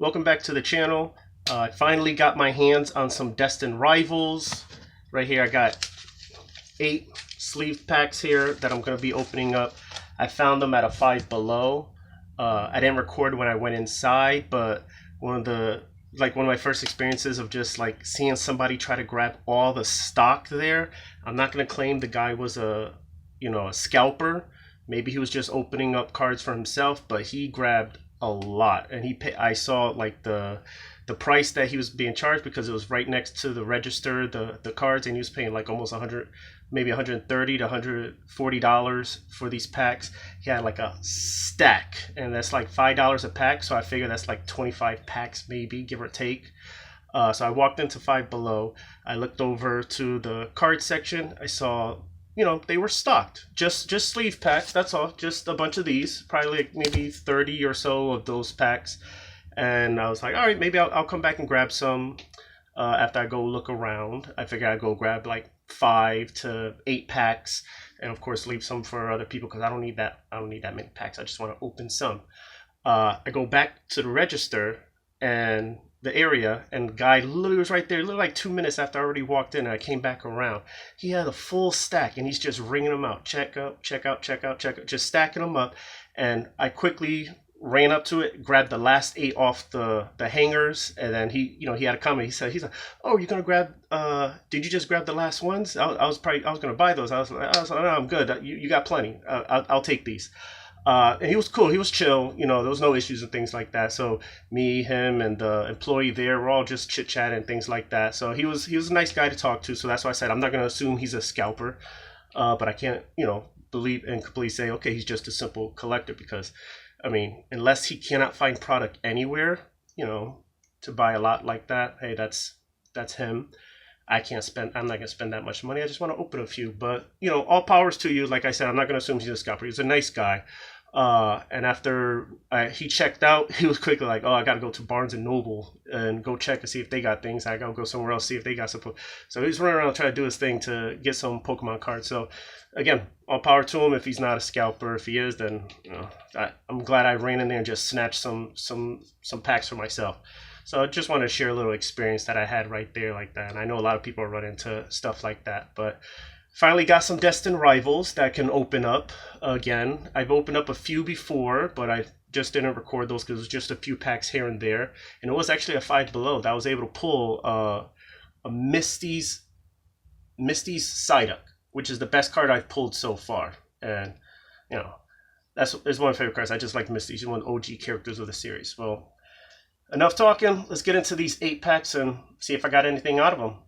welcome back to the channel. I finally got my hands on some Destined Rivals. Right here I got 8 sleeve packs here that I'm going to be opening up. I found them at a Five Below. I didn't record when I went inside, but one of my first experiences of just like seeing somebody try to grab all the stock there. I'm not going to claim the guy was a scalper. Maybe he was just opening up cards for himself, but he grabbed a lot, and I saw like the price that he was being charged because it was right next to the register, the cards, and he was paying like almost 100, maybe 130 to 140 dollars for these packs. He had like a stack, and that's like $5 a pack, so I figure that's like 25 packs maybe, give or take. So I walked into Five Below. I looked over to the card section. I saw, they were stocked. Just sleeve packs, that's all. Just a bunch of these, probably like maybe 30 or so of those packs. And I was like, all right, maybe I'll come back and grab some after I go look around. I figured I'd go grab like 5 to 8 packs, and of course leave some for other people because I don't need that many packs. I just want to open some. I go back to the register and the area, and the guy literally was right there, literally like 2 minutes after I already walked in, and I came back around. He had a full stack, and he's just ringing them out. Check out, check out, check out, check out, just stacking them up. And I quickly ran up to it, grabbed the last 8 off the hangers, and then he had a comment. He's like, "Oh, you're gonna grab? Did you just grab the last ones? I was gonna buy those. I was like, no, I'm good. You got plenty. I'll take these." And he was cool. He was chill. There was no issues and things like that. So me, him, and the employee there were all just chit chatting and things like that. So he was a nice guy to talk to. So that's why I said I'm not gonna assume he's a scalper, but I can't believe and completely say okay, he's just a simple collector, because I mean, unless he cannot find product anywhere, to buy a lot like that, hey, that's him. I'm not gonna spend that much money. I just want to open a few. But all powers to you. Like I said, I'm not gonna assume he's a scalper. He's a nice guy. And after he checked out, he was quickly like, "Oh, I gotta go to Barnes and Noble and go check and see if they got things. I gotta go somewhere else, see if they got some." So he's running around trying to do his thing to get some Pokemon cards. So again, all power to him. If he's not a scalper, if he is, then I'm glad I ran in there and just snatched some packs for myself. So I just want to share a little experience that I had right there like that. And I know a lot of people run into stuff like that, but finally got some Destined Rivals that can open up again. I've opened up a few before, but I just didn't record those because it was just a few packs here and there. And it was actually a Five Below that I was able to pull a Misty's Psyduck, which is the best card I've pulled so far. And, it's one of my favorite cards. I just like Misty. She's one of the OG characters of the series. Well, enough talking. Let's get into these 8 packs and see if I got anything out of them.